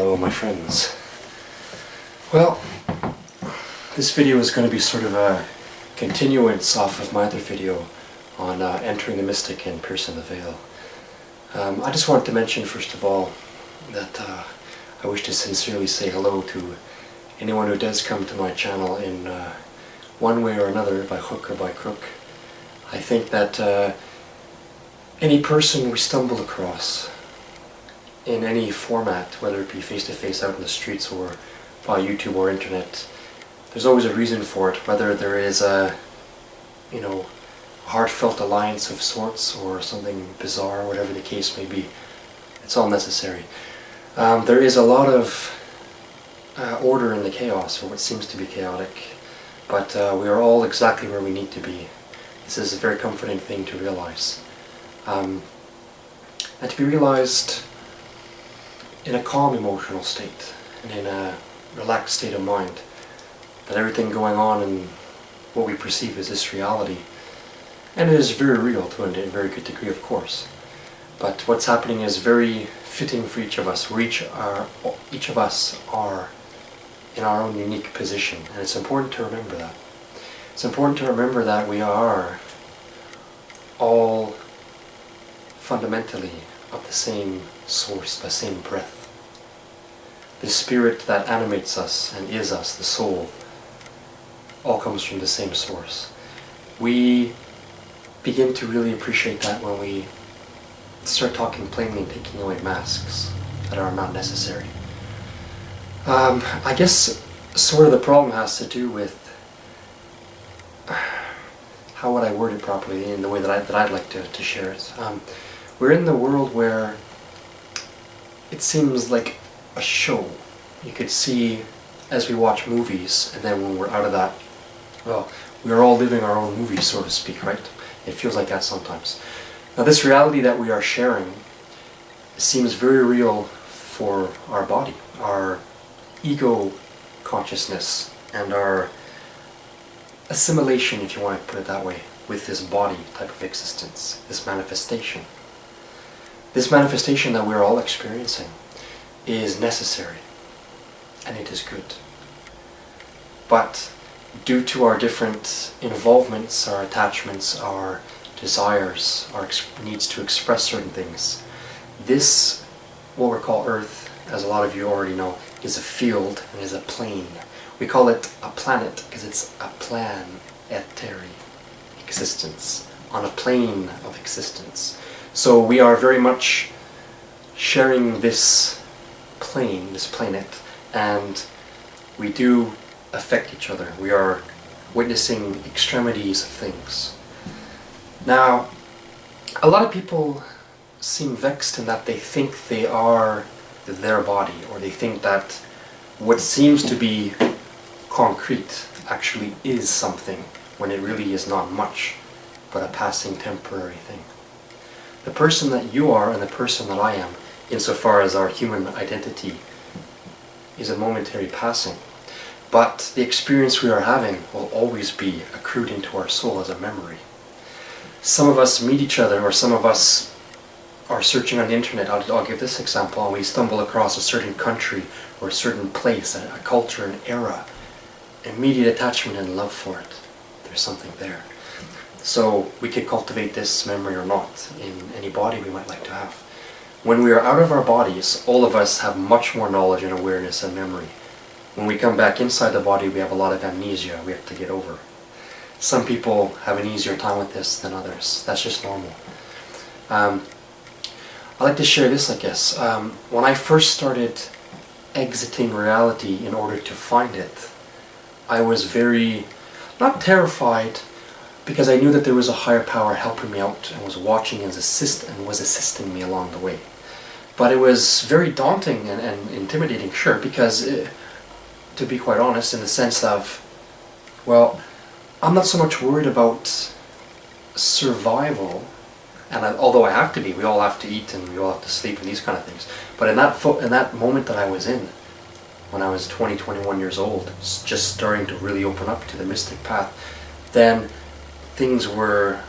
Hello my friends. Well, this video is going to be sort of a continuance off of my other video on entering the mystic and piercing the veil. I just wanted to mention first of all that I wish to sincerely say hello to anyone who does come to my channel in one way or another, by hook or by crook. I think that any person we stumble across in any format, whether it be face-to-face out in the streets or by YouTube or internet, there's always a reason for it, whether there is a, heartfelt alliance of sorts or something bizarre, whatever the case may be. It's all necessary. There is a lot of order in the chaos, or what seems to be chaotic, but we are all exactly where we need to be. This is a very comforting thing to realize. And to be realized in a calm emotional state and in a relaxed state of mind, that everything going on in what we perceive as this reality, and it is very real to a very good degree, of course, but what's happening is very fitting for each of us. Each of us are in our own unique position, and it's important to remember that. It's important to remember that we are all fundamentally of the same source, the same breath. The spirit that animates us and is us, the soul, all comes from the same source. We begin to really appreciate that when we start talking plainly and taking away masks that are not necessary. I guess sort of the problem has to do with how would I word it properly in the way that I'd like to share it. We're in the world where it seems like a show. You could see as we watch movies, and then when we're out of that, well, we're all living our own movies, so to speak, right? It feels like that sometimes. Now this reality that we are sharing seems very real for our body, our ego consciousness, and our assimilation, if you want to put it that way, with this body type of existence, this manifestation. This manifestation that we're all experiencing is necessary, and it is good. But due to our different involvements, our attachments, our desires, our needs to express certain things, this, what we call Earth, as a lot of you already know, is a field and is a plane. We call it a planet because it's a planetary existence, on a plane of existence. So we are very much sharing this plane, this planet, and we do affect each other. We are witnessing extremities of things. Now, a lot of people seem vexed in that they think they are their body, or they think that what seems to be concrete actually is something, when it really is not much, but a passing temporary thing. The person that you are and the person that I am, insofar as our human identity, is a momentary passing. But the experience we are having will always be accrued into our soul as a memory. Some of us meet each other, or some of us are searching on the internet. I'll give this example, and we stumble across a certain country or a certain place, a culture, an era. Immediate attachment and love for it. There's something there. So we could cultivate this memory or not in any body we might like to have. When we are out of our bodies, all of us have much more knowledge and awareness and memory. When we come back inside the body, we have a lot of amnesia we have to get over. Some people have an easier time with this than others. That's just normal. I like to share this, I guess. When I first started exiting reality in order to find it, I was very, not terrified, because I knew that there was a higher power helping me out and was watching and was assisting me along the way. But it was very daunting and intimidating, sure, because to be quite honest, in the sense of, well, I'm not so much worried about survival, and although I have to be, we all have to eat and we all have to sleep and these kind of things. But in that moment that I was in, when I was 20, 21 years old, just starting to really open up to the mystic path, then things were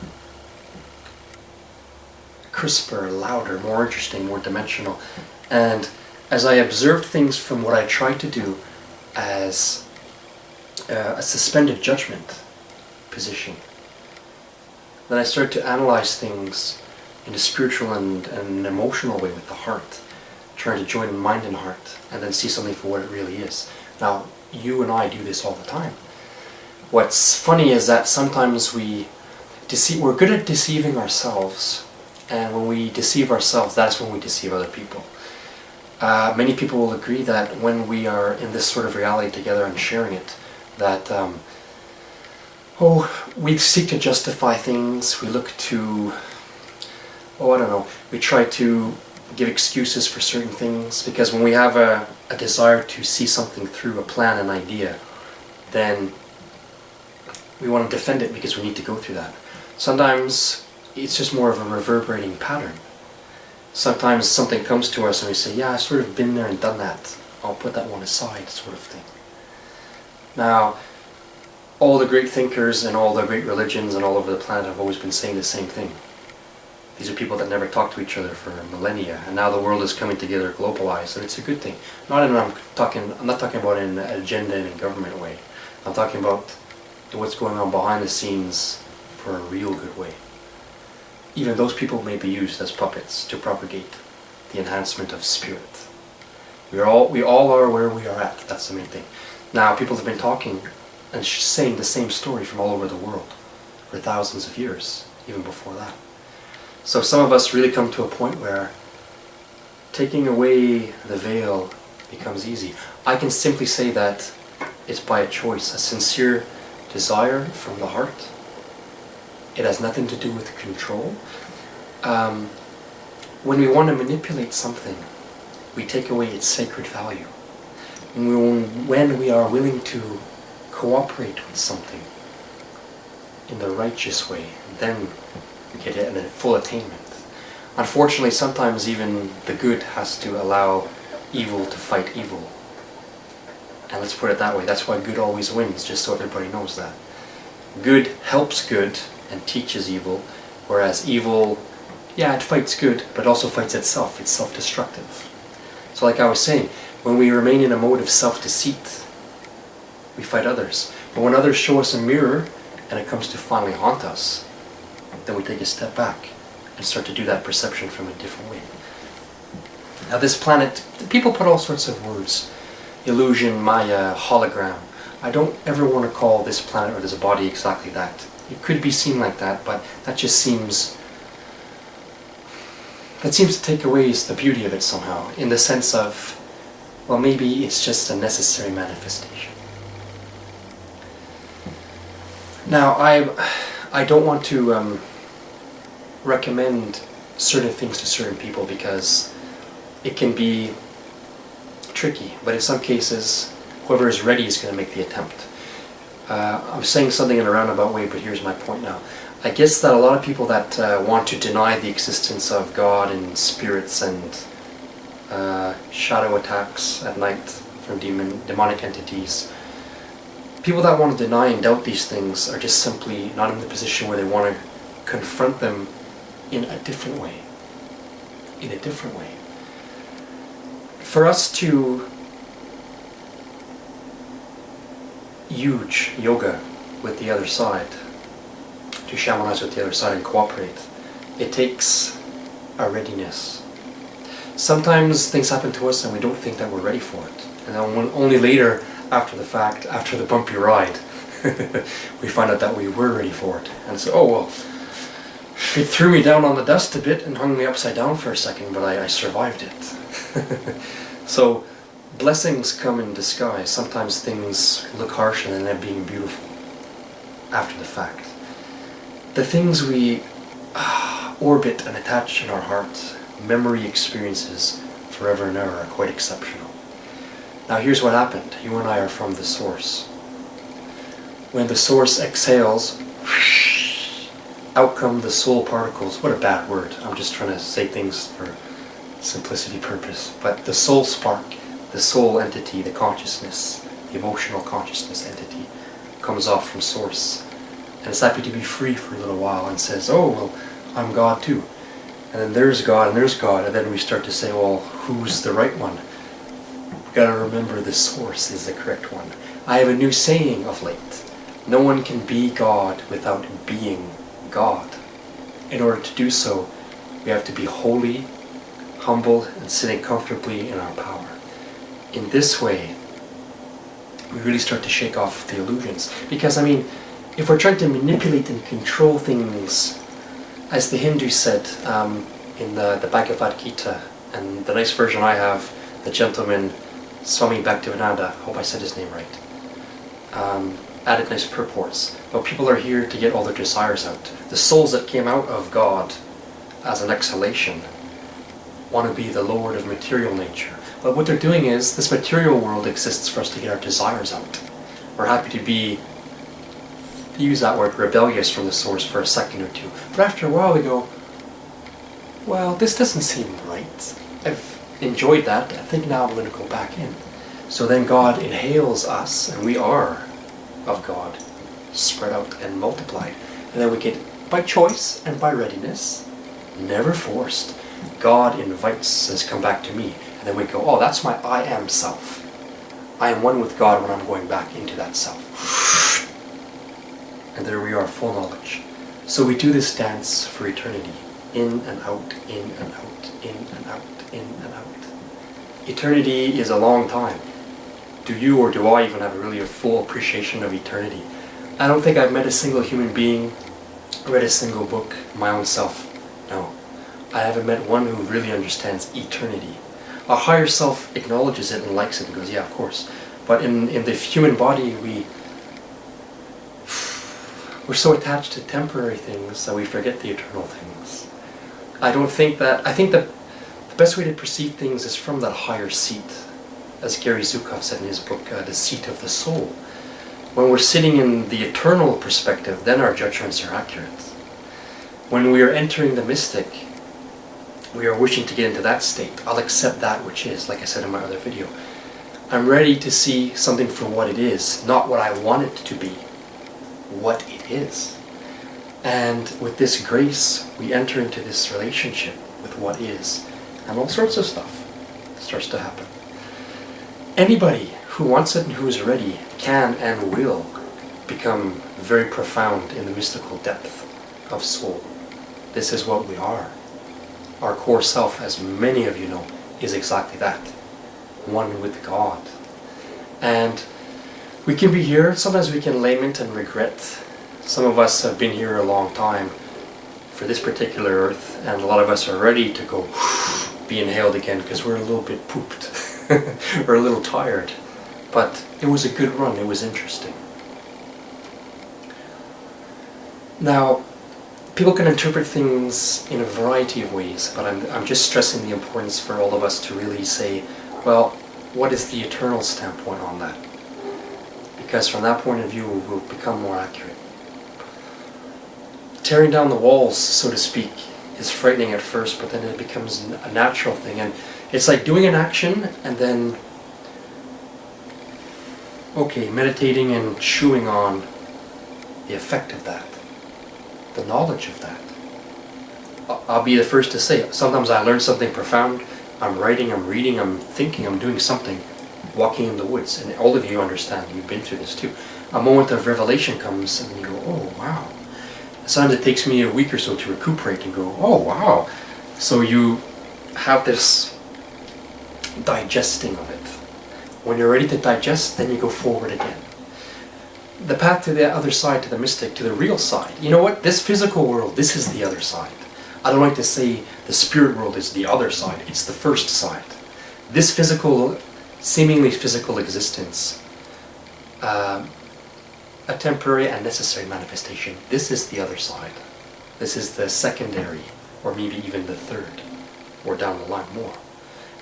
crisper, louder, more interesting, more dimensional. And as I observed things from what I tried to do as a suspended judgment position, then I started to analyze things in a spiritual and an emotional way with the heart, trying to join mind and heart, and then see something for what it really is. Now, you and I do this all the time. What's funny is that sometimes we're good at deceiving ourselves, and when we deceive ourselves, that's when we deceive other people. Many people will agree that when we are in this sort of reality together and sharing it, that we seek to justify things, we look to, we try to give excuses for certain things, because when we have a desire to see something through, a plan, an idea, then we want to defend it because we need to go through that. Sometimes it's just more of a reverberating pattern. Sometimes something comes to us and we say, yeah, I've sort of been there and done that. I'll put that one aside, sort of thing. Now, all the great thinkers and all the great religions and all over the planet have always been saying the same thing. These are people that never talked to each other for millennia, and now the world is coming together, globalized, and it's a good thing. I'm not talking about in an agenda and a government way. I'm talking about what's going on behind the scenes for a real good way. Even those people may be used as puppets to propagate the enhancement of spirit. We all are where we are at. That's the main thing. Now, people have been talking and saying the same story from all over the world for thousands of years, even before that. So some of us really come to a point where taking away the veil becomes easy. I can simply say that it's by a choice, a sincere desire from the heart. It has nothing to do with control. When we want to manipulate something, we take away its sacred value. When we are willing to cooperate with something in the righteous way, then we get it in a full attainment. Unfortunately, sometimes even the good has to allow evil to fight evil. And let's put it that way. That's why good always wins, just so everybody knows that. Good helps good and teaches evil, whereas evil, it fights good, but also fights itself. It's self-destructive. So like I was saying, when we remain in a mode of self-deceit, we fight others. But when others show us a mirror, and it comes to finally haunt us, then we take a step back and start to do that perception from a different way. Now this planet, people put all sorts of words. Illusion, Maya, hologram. I don't ever want to call this planet or this body exactly that. It could be seen like that, but that seems to take away the beauty of it somehow, in the sense of, well, maybe it's just a necessary manifestation. Now, I don't want to recommend certain things to certain people because it can be tricky, but in some cases, whoever is ready is going to make the attempt. I'm saying something in a roundabout way, but here's my point now. I guess that a lot of people that want to deny the existence of God and spirits and shadow attacks at night from demonic entities, people that want to deny and doubt these things are just simply not in the position where they want to confront them in a different way. In a different way. For us to use yoga with the other side, to shamanize with the other side and cooperate, it takes a readiness. Sometimes things happen to us and we don't think that we're ready for it. And then only later, after the fact, after the bumpy ride, we find out that we were ready for it. And so, it threw me down on the dust a bit and hung me upside down for a second, but I survived it. So, blessings come in disguise. Sometimes things look harsh and end up being beautiful after the fact. The things we orbit and attach in our hearts, memory experiences forever and ever, are quite exceptional. Now here's what happened. You and I are from the source. When the source exhales, out come the soul particles. What a bad word. I'm just trying to say things for simplicity purpose. But the soul spark, the soul entity, the consciousness, the emotional consciousness entity, comes off from source. And it's happy to be free for a little while and says, oh, well, I'm God too. And then there's God and there's God. And then we start to say, well, who's the right one? got to remember the source is the correct one. I have a new saying of late. No one can be God without being God. In order to do so, we have to be holy, humble, and sitting comfortably in our power. In this way, we really start to shake off the illusions. Because, I mean, if we're trying to manipulate and control things, as the Hindus said in the Bhagavad Gita, and the nice version I have, the gentleman Swami Bhaktivedanta, hope I said his name right, added nice purports. But people are here to get all their desires out. The souls that came out of God as an exhalation want to be the Lord of material nature. But what they're doing is, this material world exists for us to get our desires out. We're happy to be, to use that word, rebellious from the source for a second or two. But after a while we go, well, this doesn't seem right. I've enjoyed that. I think now I'm going to go back in. So then God inhales us, and we are of God, spread out and multiplied. And then we get, by choice and by readiness, never forced, God invites us, come back to me. And then we go, oh, that's my I am self. I am one with God when I'm going back into that self. And there we are, full knowledge. So we do this dance for eternity. In and out, in and out, in and out, in and out. Eternity is a long time. Do you or do I even have really a full appreciation of eternity? I don't think I've met a single human being, read a single book, my own self. No. I haven't met one who really understands eternity. Our higher self acknowledges it and likes it and goes, yeah, of course. But in the human body, we're so attached to temporary things that we forget the eternal things. I think that the best way to perceive things is from that higher seat. As Gary Zukav said in his book, The Seat of the Soul. When we're sitting in the eternal perspective, then our judgments are accurate. When we are entering the mystic, we are wishing to get into that state. I'll accept that which is, like I said in my other video. I'm ready to see something for what it is, not what I want it to be, what it is. And with this grace, we enter into this relationship with what is, and all sorts of stuff starts to happen. Anybody who wants it and who is ready can and will become very profound in the mystical depth of soul. This is what we are. Our core self, as many of you know, is exactly that. One with God. And we can be here, sometimes we can lament and regret. Some of us have been here a long time for this particular earth, and a lot of us are ready to go be inhaled again because we're a little bit pooped. We're a little tired. But it was a good run, it was interesting. Now, people can interpret things in a variety of ways, but I'm just stressing the importance for all of us to really say, well, what is the eternal standpoint on that? Because from that point of view, we'll become more accurate. Tearing down the walls, so to speak, is frightening at first, but then it becomes a natural thing. And it's like doing an action and then, okay, meditating and chewing on the effect of that, the knowledge of that. I'll be the first to say, sometimes I learn something profound. I'm writing, I'm reading, I'm thinking, I'm doing something, walking in the woods. And all of you understand, you've been through this too. A moment of revelation comes and you go, oh wow. Sometimes it takes me a week or so to recuperate and go, oh wow. So you have this digesting of it. When you're ready to digest, then you go forward again. The path to the other side, to the mystic, to the real side. You know what? This physical world, this is the other side. I don't like to say the spirit world is the other side. It's the first side. This physical, seemingly physical existence, a temporary and necessary manifestation. This is the other side. This is the secondary, or maybe even the third, or down the line more.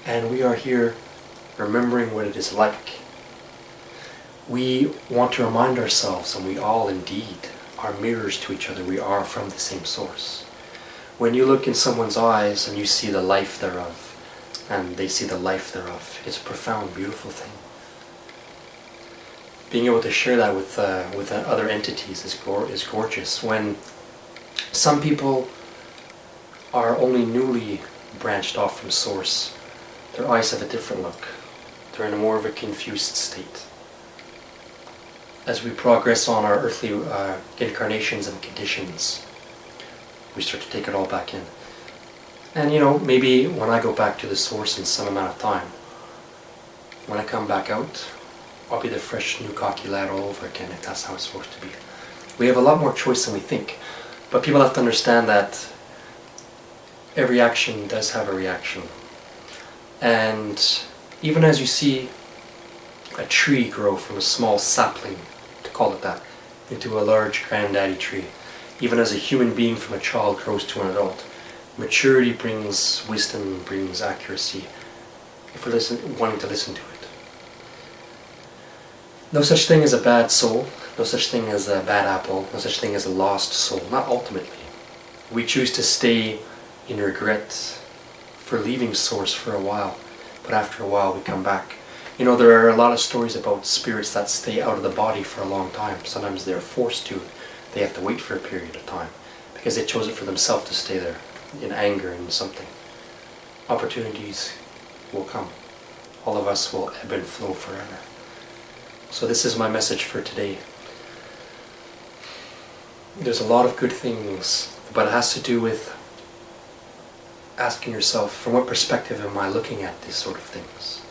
And we are here remembering what it is like. We want to remind ourselves, and we all indeed are mirrors to each other. We are from the same source. When you look in someone's eyes and you see the life thereof, and they see the life thereof, it's a profound, beautiful thing. Being able to share that with other entities is gorgeous. When some people are only newly branched off from source, their eyes have a different look. They're in a more of a confused state. As we progress on our earthly incarnations and conditions, we start to take it all back in. And maybe when I go back to the source in some amount of time, when I come back out, I'll be the fresh new cocky lad all over again, if that's how it's supposed to be. We have a lot more choice than we think, but people have to understand that every action does have a reaction. And even as you see a tree grow from a small sapling, to call it that, into a large granddaddy tree, even as a human being from a child grows to an adult, maturity brings wisdom, brings accuracy, if we're wanting to listen to it. No such thing as a bad soul, no such thing as a bad apple, no such thing as a lost soul, not ultimately. We choose to stay in regret for leaving source for a while, but after a while we come back. There are a lot of stories about spirits that stay out of the body for a long time. Sometimes they're forced to. They have to wait for a period of time because they chose it for themselves to stay there in anger and something. Opportunities will come. All of us will ebb and flow forever. So this is my message for today. There's a lot of good things, but it has to do with asking yourself, from what perspective am I looking at these sort of things?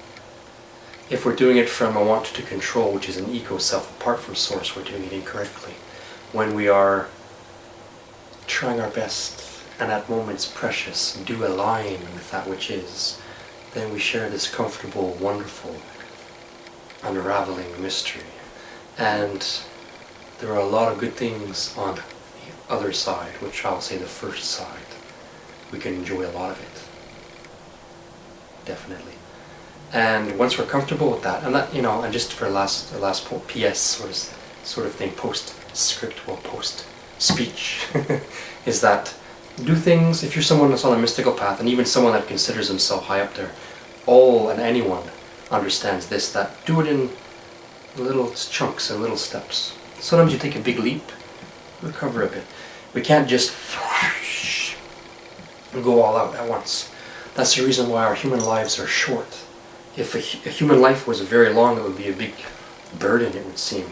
If we're doing it from a want to control, which is an ego self apart from source, we're doing it incorrectly. When we are trying our best, and at moments precious, do align with that which is, then we share this comfortable, wonderful, unraveling mystery. And there are a lot of good things on the other side, which I'll say the first side. We can enjoy a lot of it. Definitely. And once we're comfortable with that, and that, and just for last PS sort of thing, post-script, well, post-speech, is that do things, if you're someone that's on a mystical path, and even someone that considers himself high up there, all and anyone understands this, that do it in little chunks and little steps. Sometimes you take a big leap, recover a bit. We can't just go all out at once. That's the reason why our human lives are short. If a human life was very long, it would be a big burden, it would seem.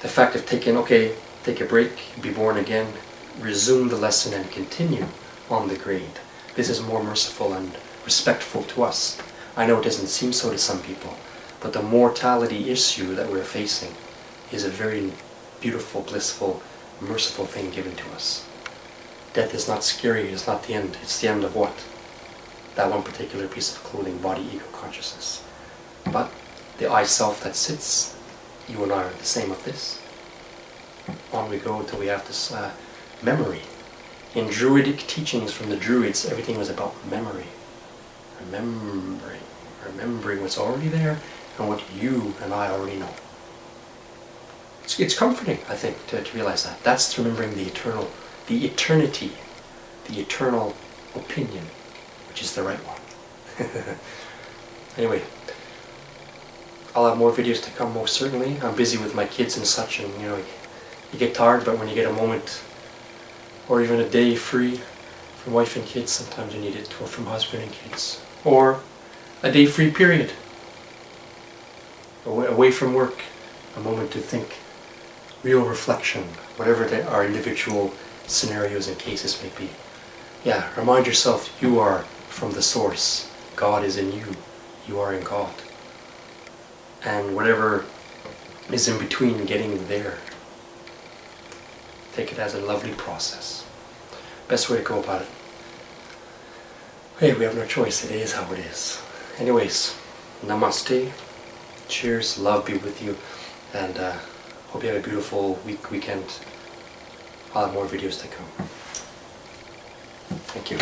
The fact of take a break, be born again, resume the lesson and continue on the grade. This is more merciful and respectful to us. I know it doesn't seem so to some people, but the mortality issue that we're facing is a very beautiful, blissful, merciful thing given to us. Death is not scary, it's not the end. It's the end of what? That one particular piece of clothing, body, ego, consciousness. But the I self that sits, you and I are the same of this. On we go until we have this memory. In Druidic teachings from the Druids, everything was about memory. Remembering what's already there and what you and I already know. It's comforting, I think, to realize that. That's remembering the eternal, the eternity, the eternal opinion, which is the right one. Anyway, I'll have more videos to come, most certainly. I'm busy with my kids and such, and you get tired, but when you get a moment or even a day free from wife and kids, sometimes you need it, or from husband and kids, or a day free period, away from work, a moment to think, real reflection, whatever our individual scenarios and cases may be. Yeah, remind yourself you are from the source. God is in you. You are in God. And whatever is in between getting there, take it as a lovely process. Best way to go about it. Hey, we have no choice. It is how it is. Anyways, namaste. Cheers. Love be with you. And hope you have a beautiful weekend. I'll have more videos to come. Thank you.